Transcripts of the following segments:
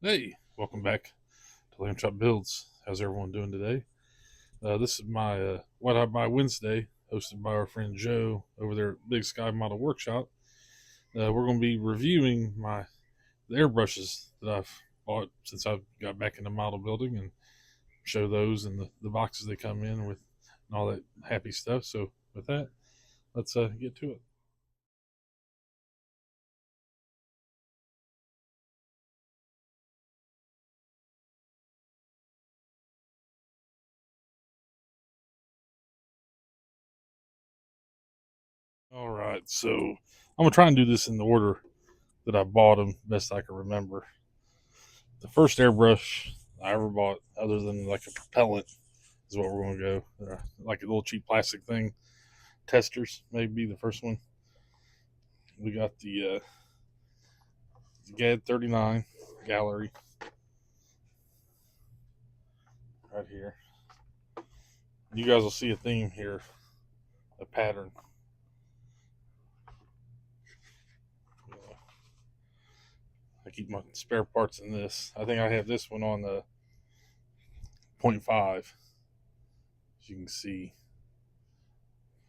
Hey, welcome back to Lamb Chop Builds. How's everyone doing today? This is my What I Buy Wednesday, hosted by our friend Joe over there at Big Sky Model Workshop. We're going to be reviewing the airbrushes that I've bought since I got back into model building and show those and the boxes they come in with and all that happy stuff. So, with that, let's get to it. All right, so I'm going to try and do this in the order that I bought them, best I can remember. The first airbrush I ever bought, other than like a propellant, is what we're going to go. Like a little cheap plastic thing. Testers, maybe the first one. We got the GAD 39 gallery right here. You guys will see a theme here, a pattern. I keep my spare parts in this. I think I have this one on the point 0.5. As you can see,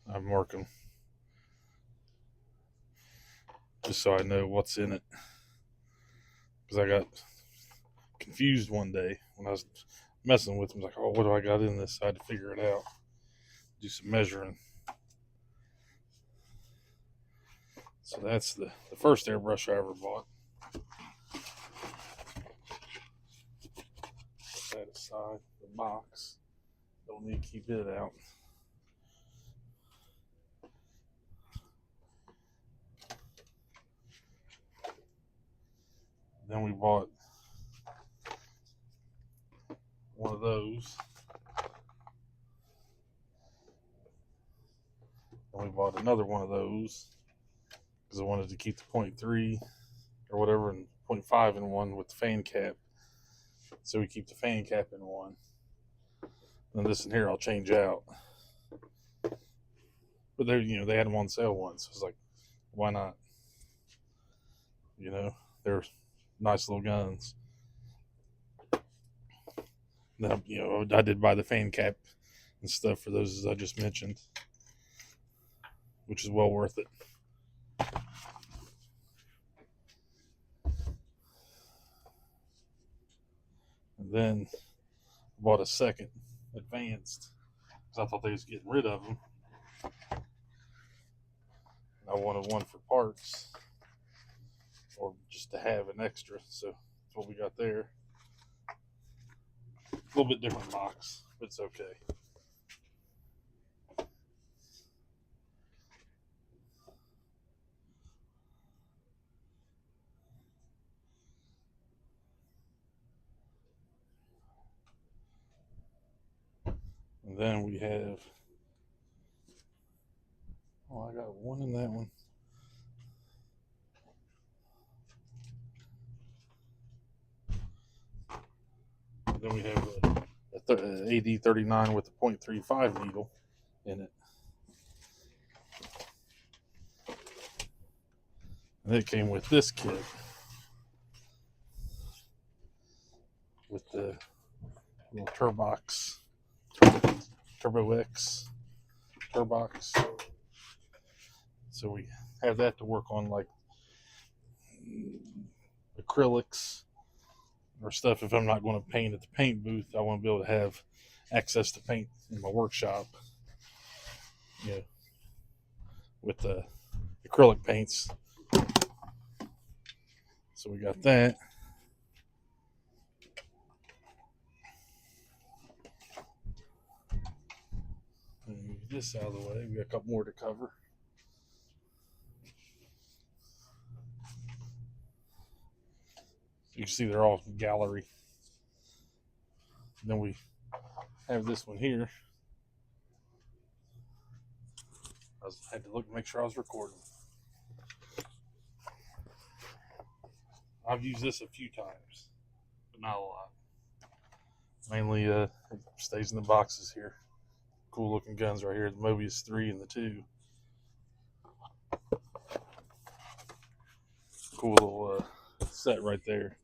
I'm marking just so I know what's in it. Because I got confused one day when I was messing with them. Like, oh, what do I got in this? I had to figure it out, do some measuring. So that's the first airbrush I ever bought. Put that aside, the box. Don't need to keep it out. Then we bought one of those. Then we bought another one of those because I wanted to keep the point 0.3 or whatever and point 0.5 in one with the fan cap. So we keep the fan cap in one. And this in here I'll change out. But they had them on sale once. So I was like, why not? They're nice little guns. Then I did buy the fan cap and stuff for those as I just mentioned, which is well worth it. And then I bought a second advanced because I thought they was getting rid of them. I wanted one for parts or just to have an extra. So that's what we got there. A little bit different box, but it's okay. And then we have, I got one in that one. And then we have a AD 39 with a .35 needle in it. And it came with this kit with the little Turbo X Turbox. So we have that to work on, like acrylics or stuff. If I'm not going to paint at the paint booth, I want to be able to have access to paint in my workshop. You know, with the acrylic paints. So we got that. Move this out of the way. We got a couple more to cover. You can see they're all gallery. And then we have this one here. I had to look and make sure I was recording. I've used this a few times, but not a lot. Mainly, it stays in the boxes here. Cool looking guns right here. The Mobius 3 and the 2. Cool little set right there.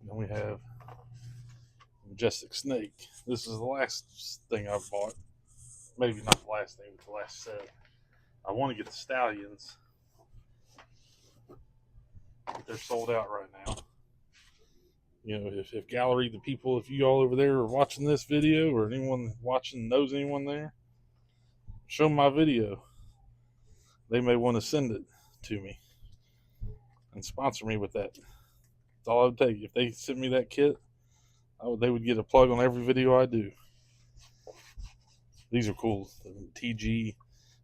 Then we have Majestic Snake. This is the last thing I've bought. Maybe not the last thing, but the last set. I want to get the Stallions, but they're sold out right now. You know, if gallery, the people, if you all over there are watching this video, or anyone watching knows anyone there, show them my video. They may want to send it to me and sponsor me with that. That's all I would take. If they sent me that kit, they would get a plug on every video I do. These are cool. The TG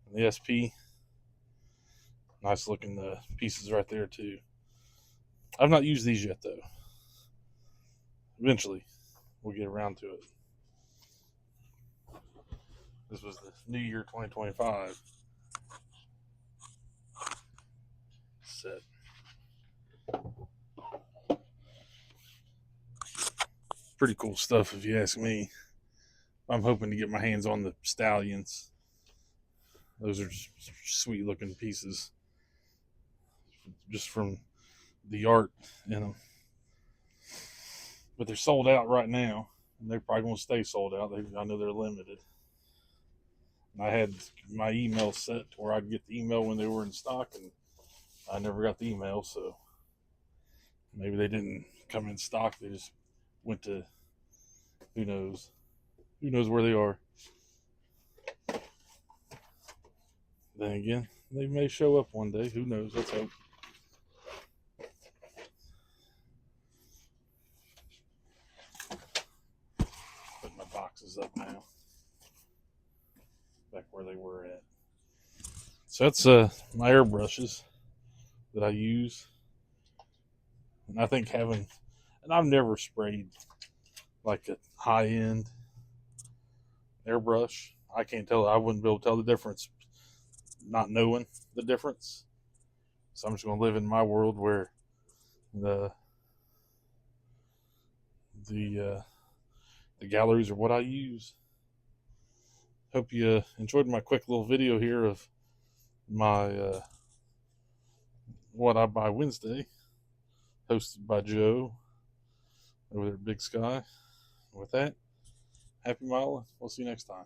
and the SP. Nice looking pieces right there too. I've not used these yet though. Eventually, we'll get around to it. This was the New Year 2025 set. Pretty cool stuff if you ask me. I'm hoping to get my hands on the Stallions. Those are sweet looking pieces, just from the art in them. But they're sold out right now, and they're probably going to stay sold out. I know they're limited. And I had my email set to where I'd get the email when they were in stock, and I never got the email, so maybe they didn't come in stock. They just went to, who knows where they are. Then again, they may show up one day. Who knows? Let's hope. Put my boxes up now, back where they were at. So that's my airbrushes that I use, and I think and I've never sprayed like a high-end airbrush. I can't tell. I wouldn't be able to tell the difference, not knowing the difference. So I'm just going to live in my world where the galleries are what I use. Hope you enjoyed my quick little video here of my What I Buy Wednesday, hosted by Joe over there at Big Sky. With that, happy modeling. We'll see you next time.